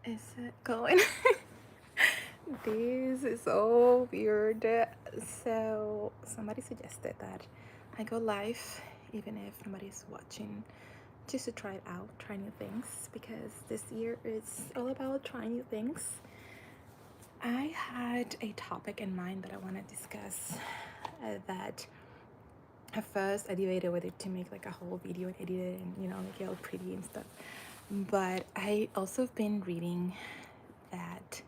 Is it going? This is so weird. So, somebody suggested that I go live even if nobody's watching, just to try it out, try new things, because this year is all about trying new things. I had a topic in mind that I want to discuss that at first I debated whether to make like a whole video and edit it and make it all pretty and stuff. But I also have been reading that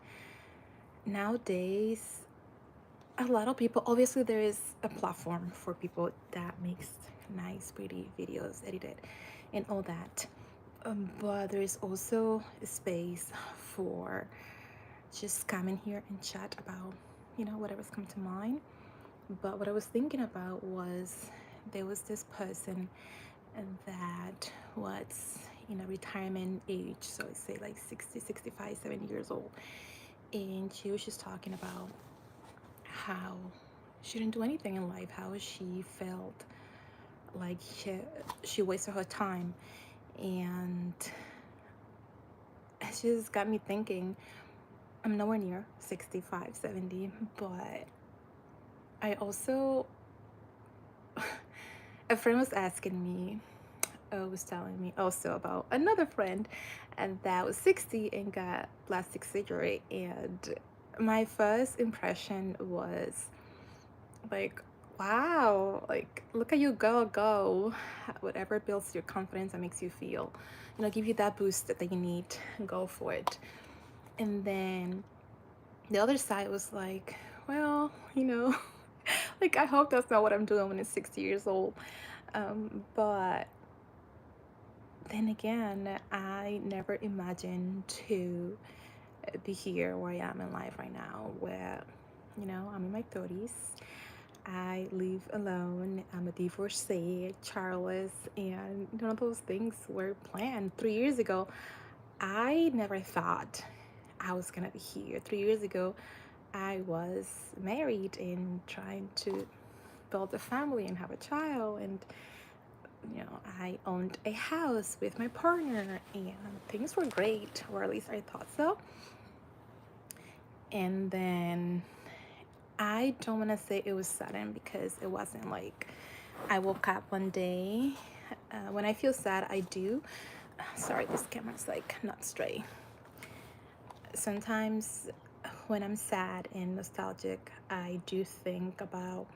nowadays a lot of people, obviously there is a platform for people that makes nice pretty videos edited and all that, but there is also a space for just come in here and chat about whatever's come to mind. But what I was thinking about was there was this person that was in a retirement age, so I say like 60, 65, 70 years old, and she was just talking about how she didn't do anything in life, how she felt like she wasted her time. And it just got me thinking, I'm nowhere near 65, 70, but I also, a friend was asking me, was telling me also about another friend, and that was 60 and got plastic surgery. And my first impression was like, wow, like look at you go, whatever builds your confidence and makes you feel, give you that boost that you need, go for it. And then the other side was like, well, like I hope that's not what I'm doing when I'm 60 years old. But then again, I never imagined to be here where I am in life right now, where I'm in my 30s. I live alone. I'm a divorcee, childless, and none of those things were planned 3 years ago. I never thought I was gonna be here. 3 years ago, I was married and trying to build a family and have a child, and I owned a house with my partner, and things were great, or at least I thought so. And then I don't want to say it was sudden, because it wasn't like I woke up one day. When I feel sad, I do. Sorry, this camera's like not straight. Sometimes when I'm sad and nostalgic, I do think about,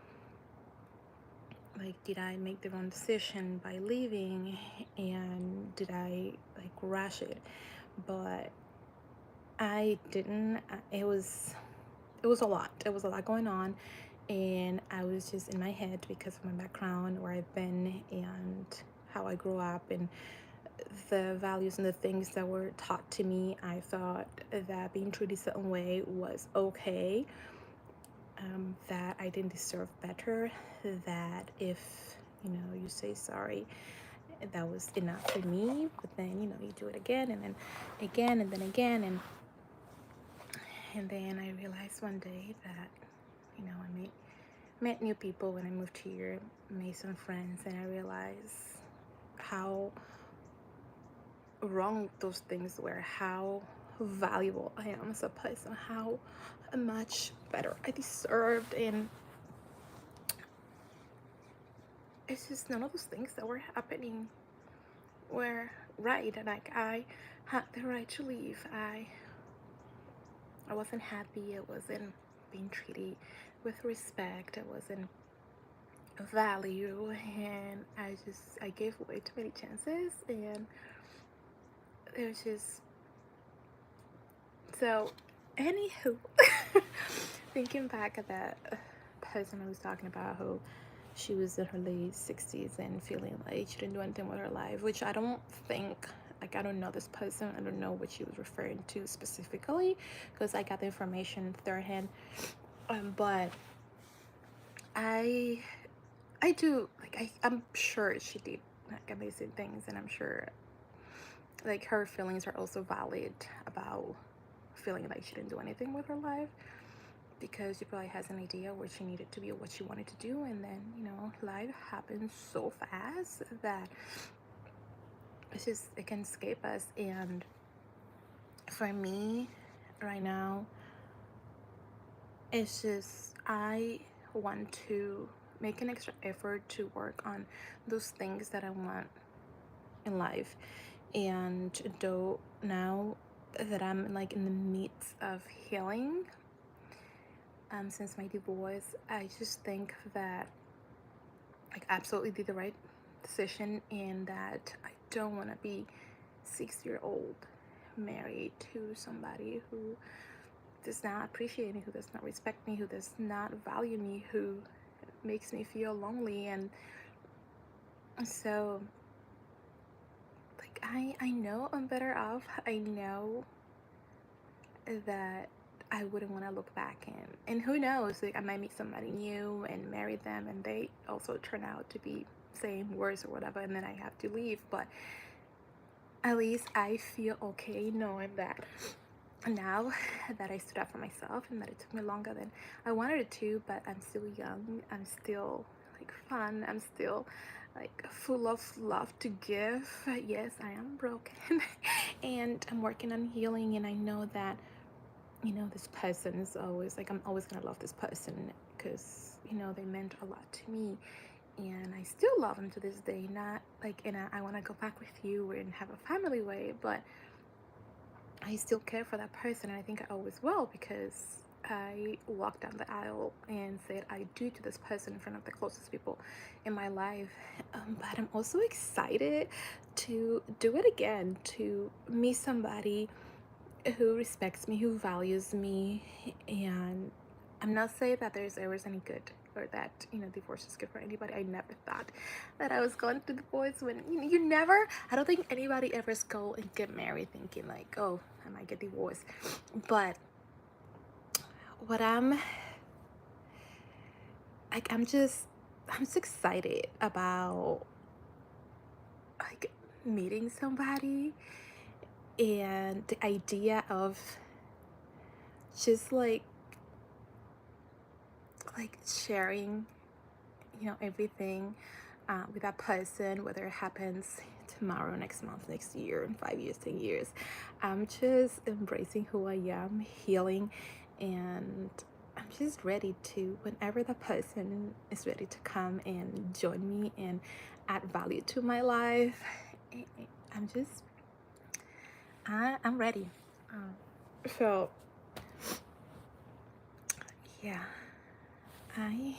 like, did I make the wrong decision by leaving, and did I like rush it? But I didn't. It was a lot. It was a lot going on, and I was just in my head because of my background, where I've been, and how I grew up, and the values and the things that were taught to me. I thought that being treated a certain way was okay, that I didn't deserve better, that if you say sorry, that was enough for me. But then you do it again, and then again, and then again, and then I realized one day that I met new people when I moved here, made some friends, and I realized how wrong those things were, how valuable I am as a person, how much better I deserved. And it's just none of those things that were happening were right. Like, I had the right to leave. I wasn't happy. I wasn't being treated with respect. I wasn't value, and I gave way too many chances. And it was just so, anywho, thinking back at that person I was talking about, who she was in her late 60s and feeling like she didn't do anything with her life, which I don't think, like, I don't know this person, I don't know what she was referring to specifically, because I got the information third hand. But I I do, like, I'm sure she did like amazing things, and I'm sure like her feelings are also valid about feeling like she didn't do anything with her life, because she probably has an idea where she needed to be or what she wanted to do. And then life happens so fast that it can escape us. And For me, right now, it's just I want to make an extra effort to work on those things that I want in life. And though now that I'm like in the midst of healing, since my divorce, I just think that like absolutely did the right decision, and that I don't want to be 6 year old married to somebody who does not appreciate me, who does not respect me, who does not value me, who makes me feel lonely. And so like I know I'm better off. I know that I wouldn't want to look back, and who knows, like I might meet somebody new and marry them and they also turn out to be same worse or whatever, and then I have to leave. But at least I feel okay knowing that now that I stood up for myself, and that it took me longer than I wanted it to, but I'm still young, I'm still like fun, I'm still like full of love to give. Yes, I am broken and I'm working on healing, and I know that this person is always like, I'm always gonna love this person because they meant a lot to me, and I still love them to this day. Not like I want to go back with you and have a family way, but I still care for that person, and I think I always will, because I walked down the aisle and said I do to this person in front of the closest people in my life. But I'm also excited to do it again, to meet somebody who respects me, who values me. And I'm not saying that there's always any good, or that divorce is good for anybody. I never thought that I was going to divorce. When you never, I don't think anybody ever go and get married thinking like, oh, I might get divorced. But what I'm like, I'm just excited about like meeting somebody, and the idea of just like sharing everything with that person, whether it happens tomorrow, next month, next year, in 5 years, 10 years. I'm just embracing who I am, healing, and I'm just ready to, whenever the person is ready to come and join me and add value to my life, I'm just, I'm ready. So, yeah, I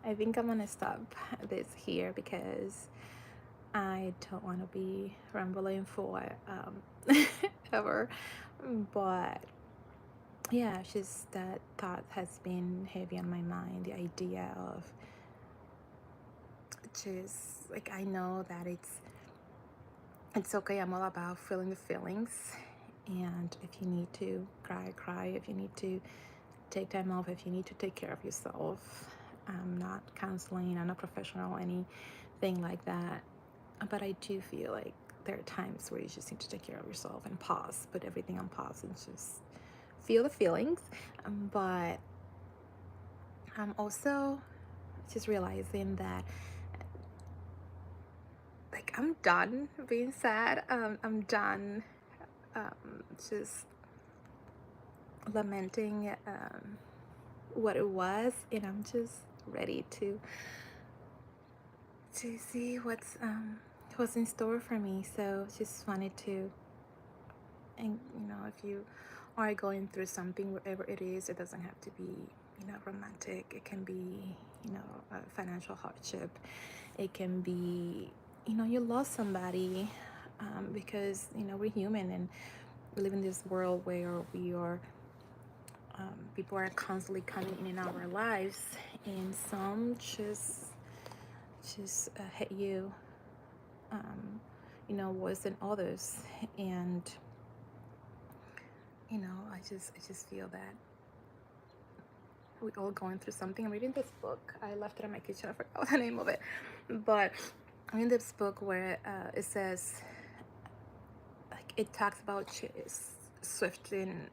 I think I'm gonna stop this here because I don't want to be rambling for ever. But yeah, it's just that thought has been heavy on my mind. The idea of just like, I know that it's okay. I'm all about feeling the feelings, and if you need to cry, cry. If you need to take time off, if you need to take care of yourself. I'm not counseling, I'm not professional, anything like that. But I do feel like there are times where you just need to take care of yourself and pause, put everything on pause, and just feel the feelings. But I'm also just realizing that like I'm done being sad. I'm done just lamenting what it was, and I'm just ready to see what's in store for me. So just wanted to, and if you are going through something, wherever it is, it doesn't have to be romantic. It can be a financial hardship. It can be you lost somebody, because we're human and we live in this world where we are people are constantly coming in our lives, and some just hit you worse than others. And I just feel that we all going through something. I'm reading this book. I left it in my kitchen. I forgot the name of it, but I'm in this book where it says, like, it talks about switching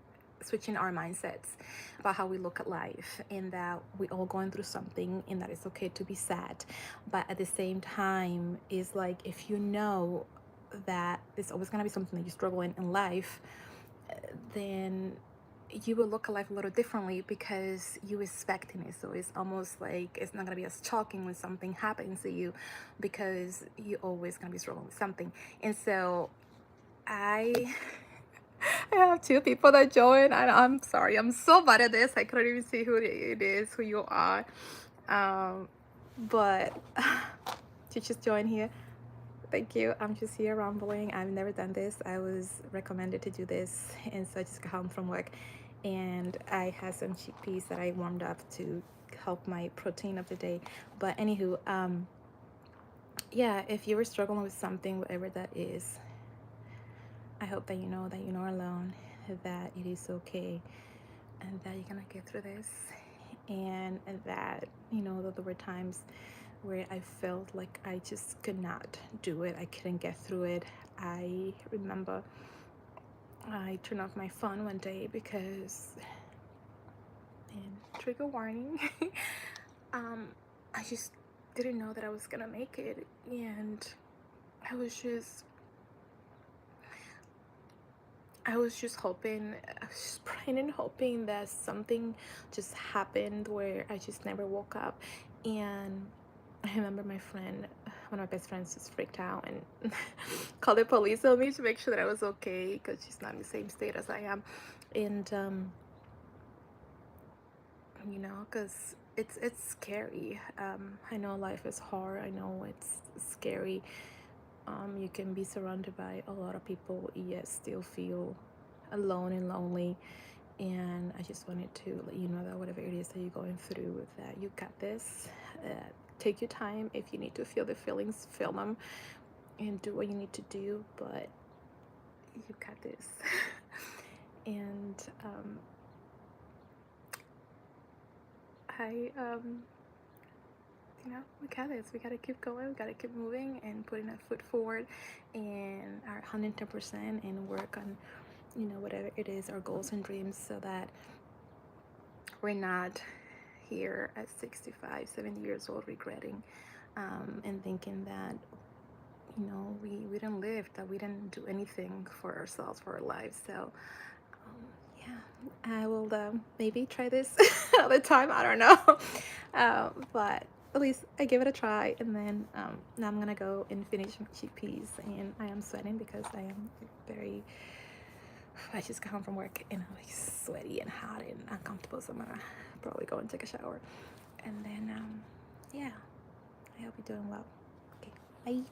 our mindsets about how we look at life, and that we all going through something, and that it's okay to be sad. But at the same time, is like, if you know that there's always going to be something that you struggle in life, then you will look at life a little differently because you expecting it. So it's almost like it's not gonna be as shocking when something happens to you because you're always gonna be struggling with something. And so I I have two people that join, and I'm sorry, I'm so bad at this. I couldn't even see who it is, who you are. Um, but to just join here. Thank you. I'm just here rambling. I've never done this. I was recommended to do this, and so I just got home from work, and I had some chickpeas that I warmed up to help my protein of the day. But anywho, yeah, if you were struggling with something, whatever that is, I hope that you're not alone, that it is okay, and that you're gonna get through this, and that that there were times where I felt like I just could not do it. I couldn't get through it. I remember I turned off my phone one day because, and trigger warning, um, I just didn't know that I was gonna make it, and I was just I was just hoping, I was just praying and hoping that something just happened where I just never woke up. And I remember my friend, one of my best friends, just freaked out and called the police on me to make sure that I was okay because she's not in the same state as I am. And because it's scary. I know life is hard. I know it's scary. You can be surrounded by a lot of people, yet still feel alone and lonely. And I just wanted to let you know that whatever it is that you're going through, that you got this. Take your time. If you need to feel the feelings, feel them, and do what you need to do. But you got this. And I we got this. We gotta keep going. We gotta keep moving and putting our foot forward, and our 110%, and work on whatever it is, our goals and dreams, so that we're not here at 65, 70 years old regretting, and thinking that we didn't live, that we didn't do anything for ourselves, for our lives. So yeah, I will maybe try this another time. I don't know. But at least I give it a try, and then now I'm gonna go and finish my chickpeas, and I am sweating because I am very. I just got home from work and I'm like sweaty and hot and uncomfortable, so I'm gonna probably go and take a shower, and then yeah, I hope you're doing well. Okay, bye.